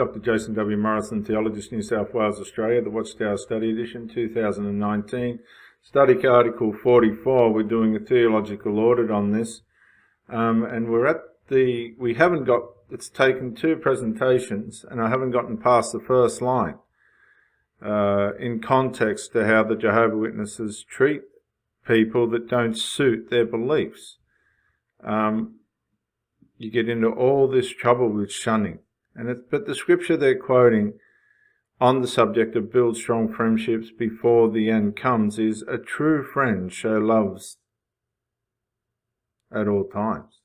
Dr. Jason W. Morrison, Theologist, New South Wales, Australia, the Watchtower Study Edition, 2019. Study Article 44. We're doing a theological audit on this. And it's taken two presentations, and I haven't gotten past the first line in context to how the Jehovah Witnesses treat people that don't suit their beliefs. You get into all this trouble with shunning. But the scripture they're quoting on the subject of build strong friendships before the end comes is, a true friend show loves at all times.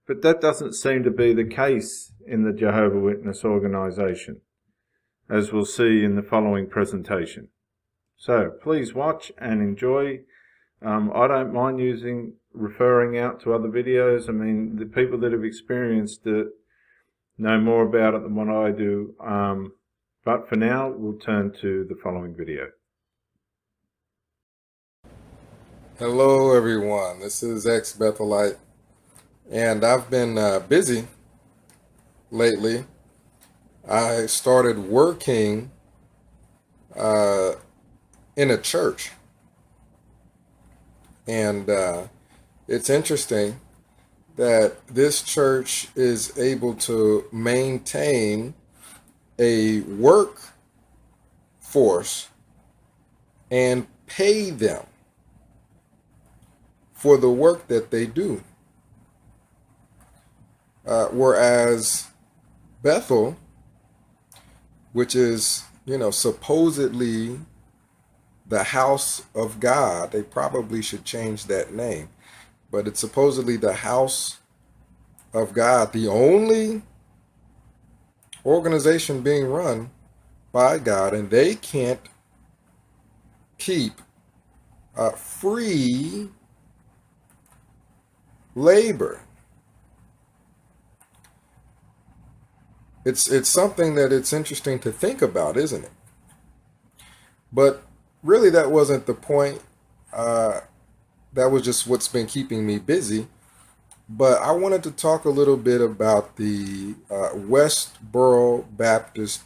But that doesn't seem to be the case in the Jehovah Witness organization, as we'll see in the following presentation. So please watch and enjoy. I don't mind referring out to other videos. I mean, the people that have experienced it know more about it than what I do. But for now, we'll turn to the following video. Hello everyone, this is Bethel Light, and I've been busy lately. I started working in a church, and it's interesting that this church is able to maintain a workforce and pay them for the work that they do. Whereas Bethel, which is, supposedly the house of God, they probably should change that name, but it's supposedly the house of God, the only organization being run by God, and they can't keep free labor. It's something that it's interesting to think about, isn't it? But really, that wasn't the point. That was just what's been keeping me busy. But I wanted to talk a little bit about the Westboro Baptist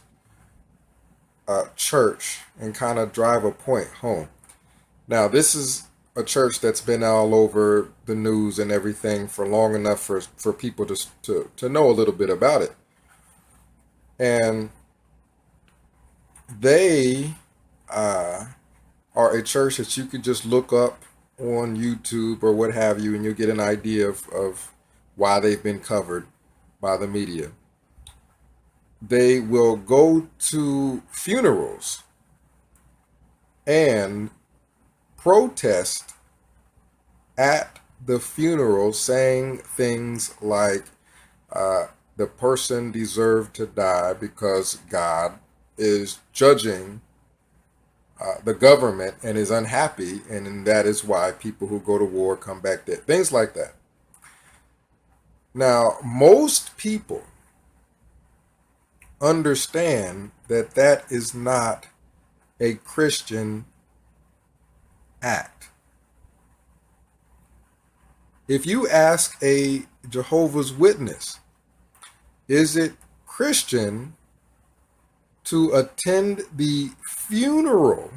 Church and kind of drive a point home. Now, this is a church that's been all over the news and everything for long enough for people to know a little bit about it. And they are a church that you could just look up on YouTube or what have you, and you'll get an idea of why they've been covered by the media. They will go to funerals and protest at the funeral, saying things like the person deserved to die because God is judging the government and is unhappy, and that is why people who go to war come back dead. Things like that. Now, most people understand that that is not a Christian act. If you ask a Jehovah's Witness, is it Christian to attend the funeral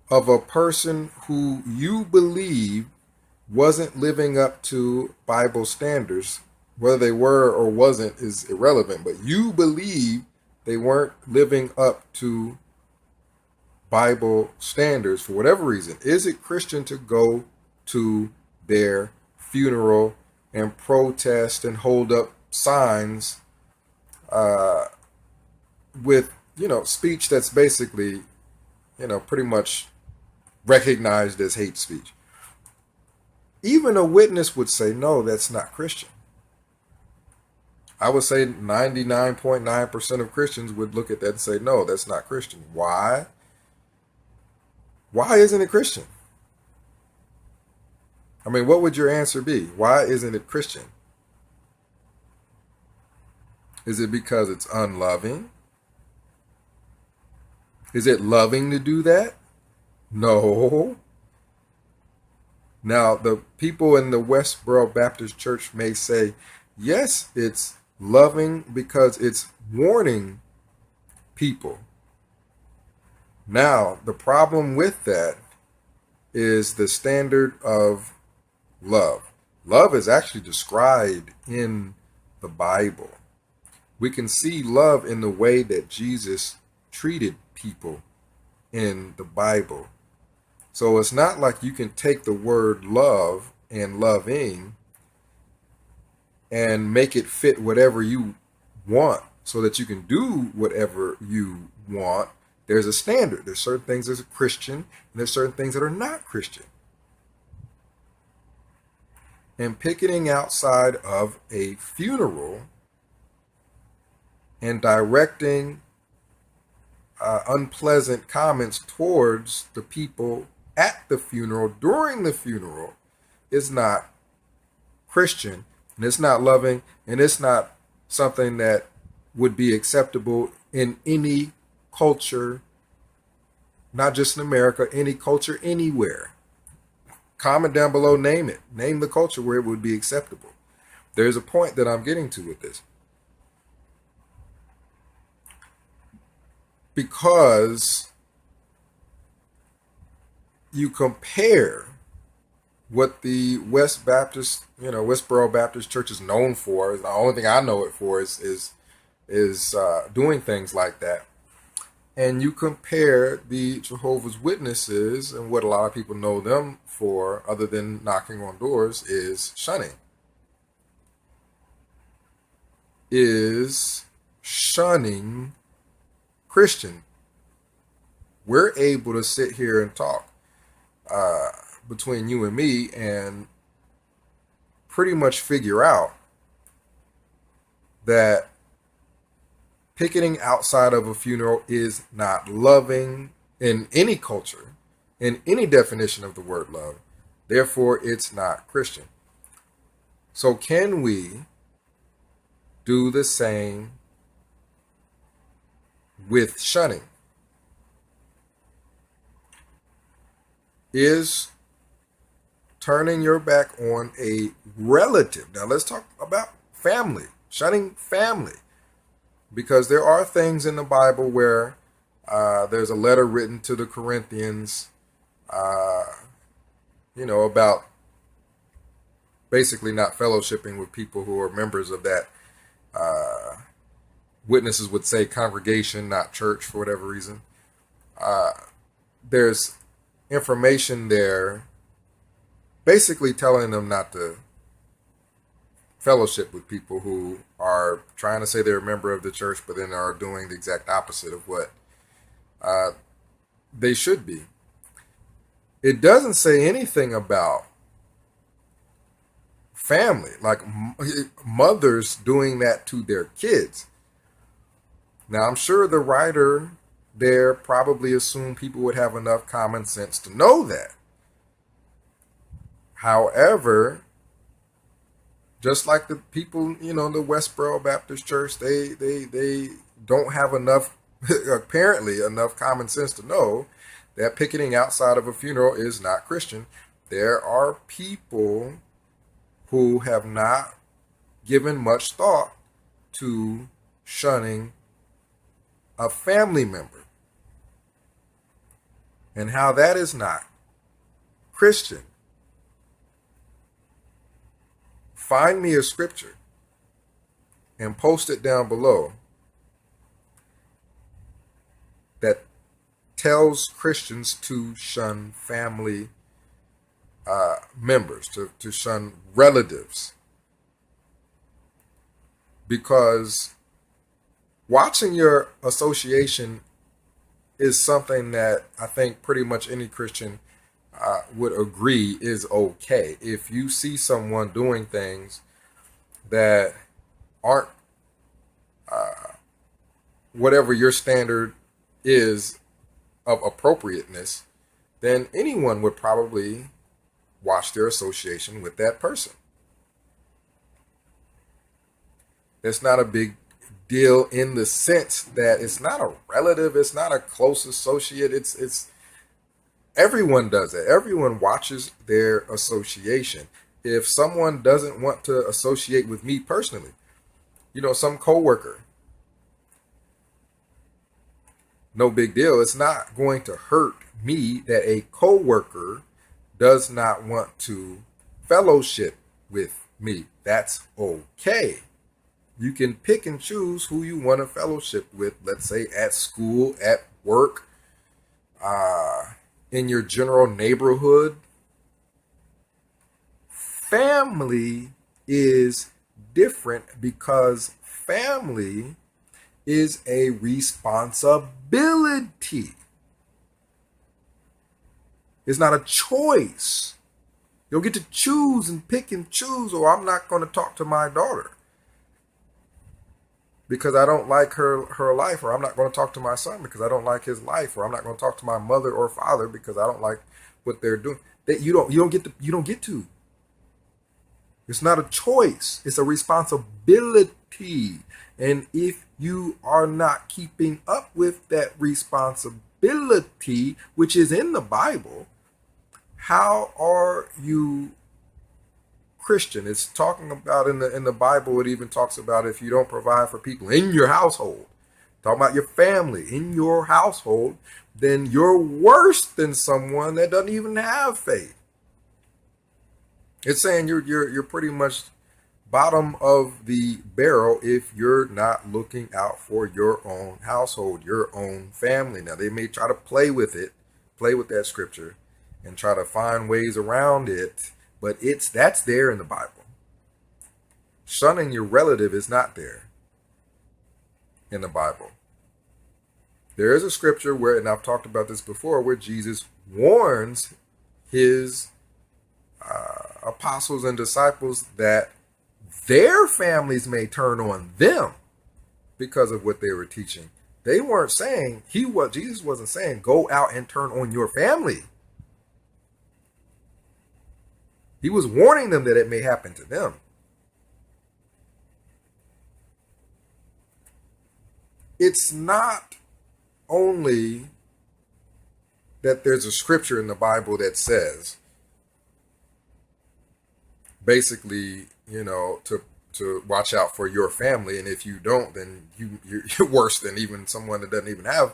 of a person who you believe wasn't living up to Bible standards? Whether they were or wasn't is irrelevant, but you believe they weren't living up to Bible standards for whatever reason. Is it Christian to go to their funeral and protest and hold up signs with, speech that's basically, pretty much recognized as hate speech? Even a witness would say, no, that's not Christian. I would say 99.9% of Christians would look at that and say, no, that's not Christian. Why? Why isn't it Christian? I mean, what would your answer be? Why isn't it Christian? Is it because it's unloving? Is it loving to do that? No. Now, the people in the Westboro Baptist Church may say, yes, it's loving because it's warning people. Now, the problem with that is the standard of love. Love is actually described in the Bible. We can see love in the way that Jesus treated people in the Bible. So it's not like you can take the word love and loving and make it fit whatever you want so that you can do whatever you want. There's a standard. There's certain things that are Christian and there's certain things that are not Christian. And picketing outside of a funeral and directing unpleasant comments towards the people at the funeral during the funeral is not Christian, and it's not loving, and it's not something that would be acceptable in any culture, not just in America, any culture anywhere. Comment down below, name it. Name the culture where it would be acceptable. There's a point that I'm getting to with this. Because you compare what the Westboro Baptist Church is known for. The only thing I know it for is doing things like that. And you compare the Jehovah's Witnesses and what a lot of people know them for, other than knocking on doors, is shunning. Is shunning Christian. We're able to sit here and talk between you and me and pretty much figure out that picketing outside of a funeral is not loving in any culture, in any definition of the word love. Therefore, it's not Christian. So can we do the same with shunning? Is turning your back on a relative. Now let's talk about family, shunning family. Because there are things in the Bible where there's a letter written to the Corinthians, about basically not fellowshipping with people who are members of that. Witnesses would say congregation, not church, for whatever reason. There's information there basically telling them not to fellowship with people who are trying to say they're a member of the church, but then are doing the exact opposite of what they should be. It doesn't say anything about family, like mothers doing that to their kids. Now, I'm sure the writer there probably assumed people would have enough common sense to know that. However, just like the people, the Westboro Baptist Church, they don't have enough, apparently enough common sense to know that picketing outside of a funeral is not Christian. There are people who have not given much thought to shunning a family member and how that is not Christian. Find me a scripture and post it down below that tells Christians to shun family members, to shun relatives. Because watching your association is something that I think pretty much any Christian would agree is okay. If you see someone doing things that aren't whatever your standard is of appropriateness, then anyone would probably watch their association with that person. It's not a big deal in the sense that it's not a relative, it's not a close associate, it's everyone does it. Everyone watches their association. If someone doesn't want to associate with me personally, some coworker, no big deal. It's not going to hurt me that a coworker does not want to fellowship with me. That's okay. You can pick and choose who you want to fellowship with, let's say at school, at work, in your general neighborhood. Family is different because family is a responsibility. It's not a choice. You'll get to choose and pick and choose, or I'm not going to talk to my daughter because I don't like her life, or I'm not going to talk to my son because I don't like his life, or I'm not going to talk to my mother or father because I don't like what they're doing. That you don't get to. It's not a choice. It's a responsibility. And if you are not keeping up with that responsibility, which is in the Bible, how are you Christian? It's talking about in the Bible. It even talks about if you don't provide for people in your household, talking about your family in your household, then you're worse than someone that doesn't even have faith. It's saying you're pretty much bottom of the barrel if you're not looking out for your own household, your own family. Now, they may try to play with that scripture and try to find ways around it, but that's there in the Bible. Shunning your relative is not there in the Bible. There is a scripture where, and I've talked about this before, where Jesus warns his apostles and disciples that their families may turn on them because of what they were teaching. They weren't saying, Jesus wasn't saying, go out and turn on your family. He was warning them that it may happen to them. It's not only that there's a scripture in the Bible that says, basically, to watch out for your family, and if you don't, then you're worse than even someone that doesn't even have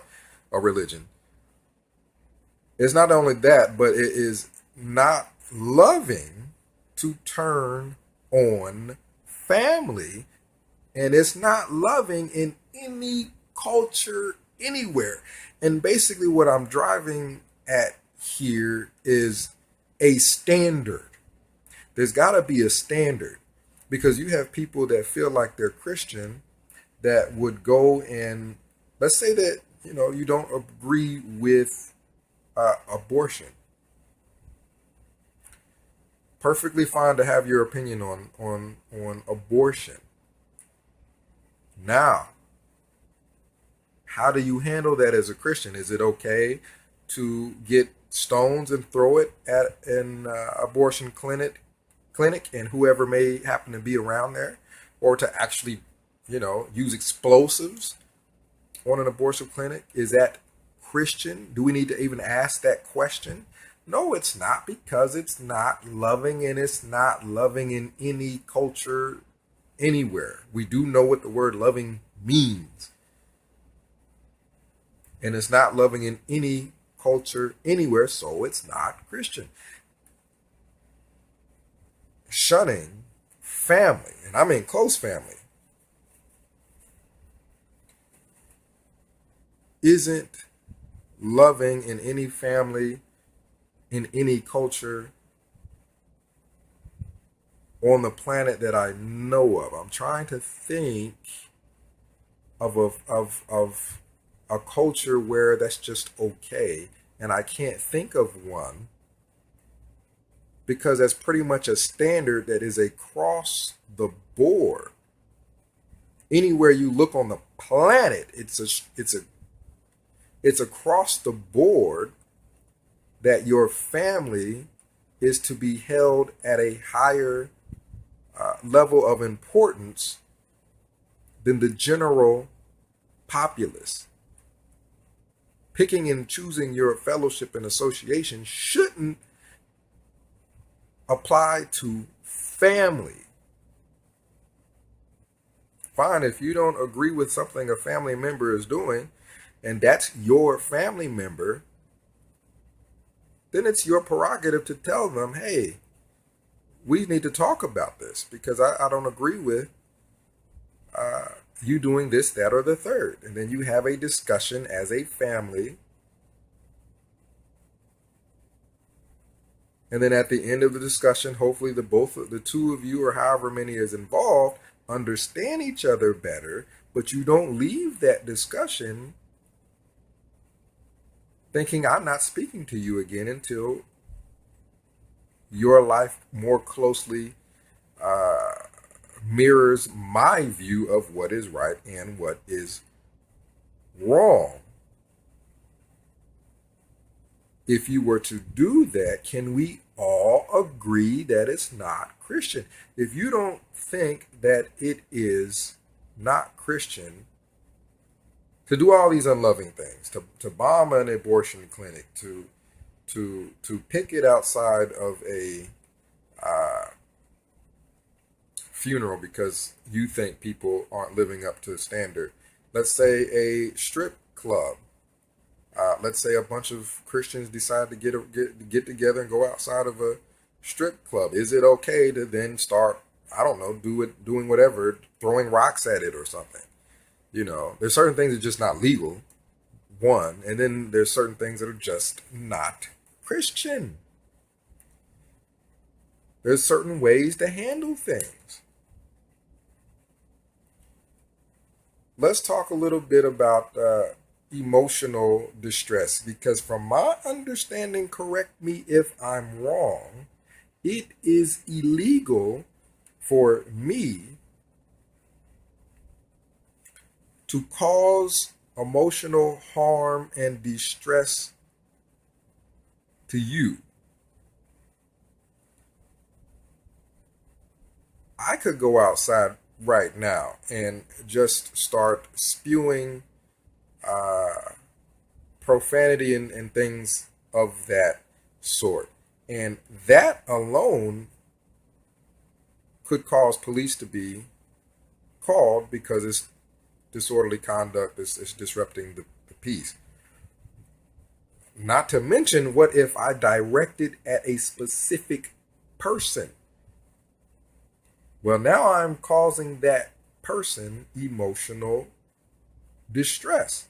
a religion. It's not only that, but it is not loving to turn on family, and it's not loving in any culture anywhere. And basically what I'm driving at here is a standard. There's got to be a standard, because you have people that feel like they're Christian that would go and, let's say that, you don't agree with abortion. Perfectly fine to have your opinion on abortion. Now, how do you handle that as a Christian? Is it okay to get stones and throw it at an abortion clinic and whoever may happen to be around there, or to actually, use explosives on an abortion clinic? Is that Christian? Do we need to even ask that question? No, it's not, because it's not loving, and it's not loving in any culture anywhere. We do know what the word loving means. And it's not loving in any culture anywhere, so it's not Christian. Shunning family, and I mean close family, isn't loving in any family, in any culture on the planet that I know of. I'm trying to think of a culture where that's just okay, and I can't think of one, because that's pretty much a standard that is across the board. Anywhere you look on the planet, it's across the board that your family is to be held at a higher level of importance than the general populace. Picking and choosing your fellowship and association shouldn't apply to family. Fine, if you don't agree with something a family member is doing, and that's your family member, then it's your prerogative to tell them, hey, we need to talk about this because I don't agree with you doing this, that, or the third. And then you have a discussion as a family. And then at the end of the discussion, hopefully the two of you, or however many is involved, understand each other better, but you don't leave that discussion thinking I'm not speaking to you again until your life more closely mirrors my view of what is right and what is wrong. If you were to do that, can we all agree that it's not Christian? If you don't think that it is not Christian to do all these unloving things, to bomb an abortion clinic, to picket outside of a funeral because you think people aren't living up to the standard. Let's say a strip club. Let's say a bunch of Christians decide to get together and go outside of a strip club. Is it okay to then start, I don't know, doing whatever, throwing rocks at it or something? There's certain things that are just not legal, one, and then there's certain things that are just not Christian. There's certain ways to handle things. Let's talk a little bit about emotional distress, because from my understanding, correct me if I'm wrong, it is illegal for me to cause emotional harm and distress to you. I could go outside right now and just start spewing profanity and things of that sort. And that alone could cause police to be called because it's disorderly conduct, it's disrupting the peace. Not to mention, what if I direct it at a specific person? Well, now I'm causing that person emotional distress.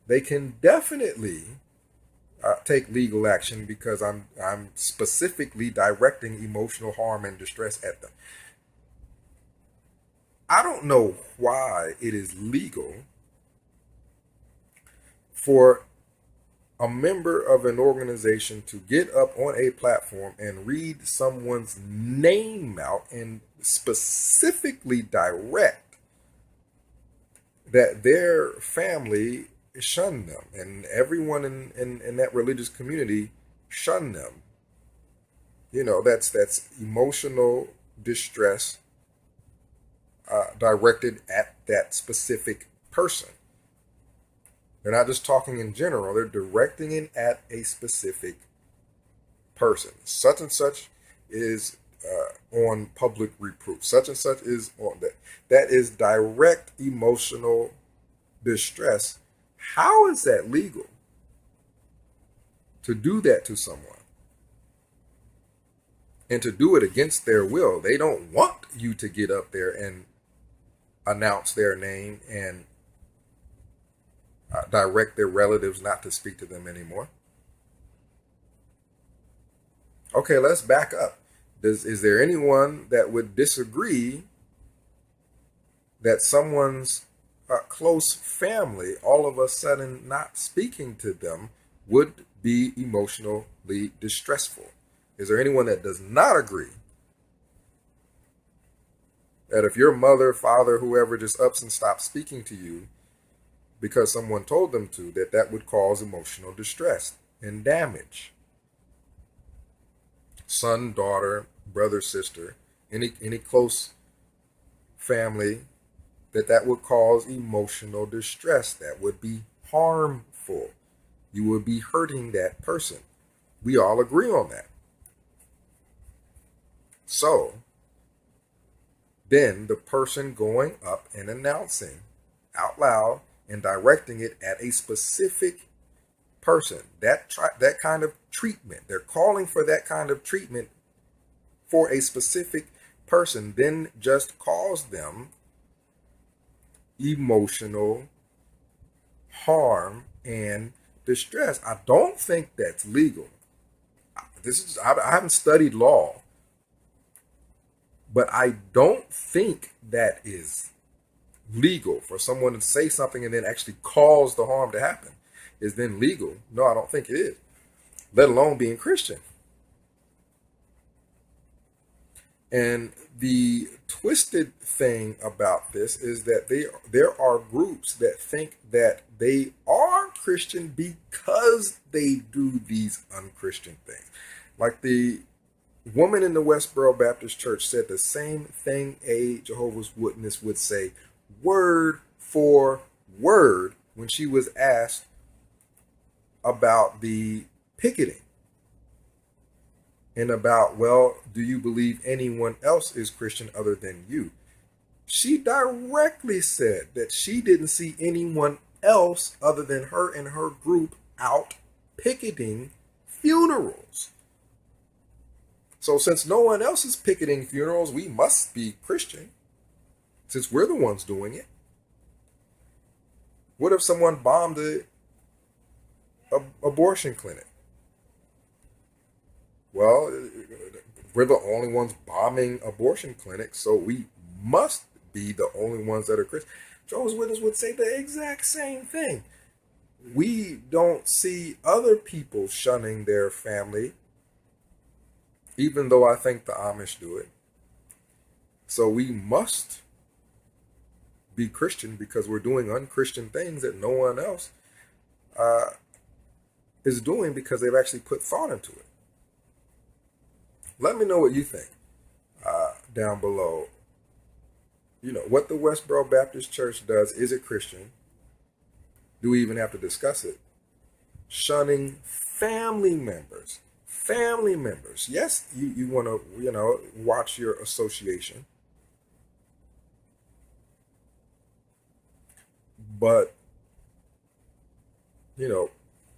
They can definitely take legal action because I'm specifically directing emotional harm and distress at them. I don't know why it is legal for a member of an organization to get up on a platform and read someone's name out and specifically direct that their family shun them and everyone in that religious community shun them. That's emotional distress directed at that specific person. They're not just talking in general, they're directing it at a specific person. Such and such is on public reproof. Such and such is on that. That is direct emotional distress. How is that legal to do that to someone? And to do it against their will. They don't want you to get up there and announce their name and direct their relatives not to speak to them anymore. Okay, let's back up. Is there anyone that would disagree that someone's close family, all of a sudden not speaking to them, would be emotionally distressful? Is there anyone that does not agree that if your mother, father, whoever just ups and stops speaking to you because someone told them to, that would cause emotional distress and damage? Son, daughter, brother, sister, any close family, that would cause emotional distress, that would be harmful. You would be hurting that person. We all agree on that. So, than the person going up and announcing out loud and directing it at a specific person. That kind of treatment. They're calling for that kind of treatment for a specific person, then just cause them emotional harm and distress. I don't think that's legal. I haven't studied law, but I don't think that is legal for someone to say something and then actually cause the harm to happen. Is then legal? No, I don't think it is, let alone being Christian. And the twisted thing about this is that there are groups that think that they are Christian because they do these unchristian things. Like the woman in the Westboro Baptist Church said the same thing a Jehovah's Witness would say word for word when she was asked about the picketing and about, well, do you believe anyone else is Christian other than you? She directly said that she didn't see anyone else other than her and her group out picketing funerals. So since no one else is picketing funerals, we must be Christian, since we're the ones doing it. What if someone bombed an abortion clinic? Well, we're the only ones bombing abortion clinics, so we must be the only ones that are Christian. Jehovah's Witness would say the exact same thing. We don't see other people shunning their family, even though I think the Amish do it. So we must be Christian because we're doing unchristian things that no one else is doing because they've actually put thought into it. Let me know what you think down below. You know, what the Westboro Baptist Church does, is it Christian? Do we even have to discuss it? Shunning family members. Family members. Yes, you want to, watch your association. But,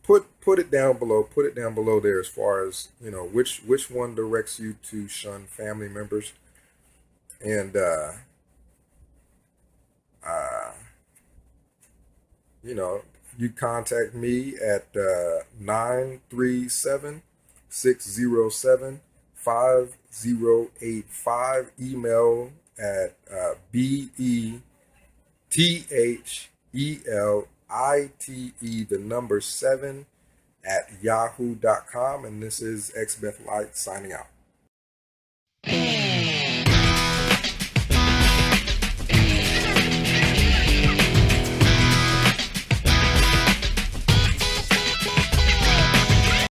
put it down below. Put it down below there as far as, which one directs you to shun family members. And, you contact me at 937-607-5085. Email at BETHELITE7 at yahoo.com. And this is Bethel Light signing out.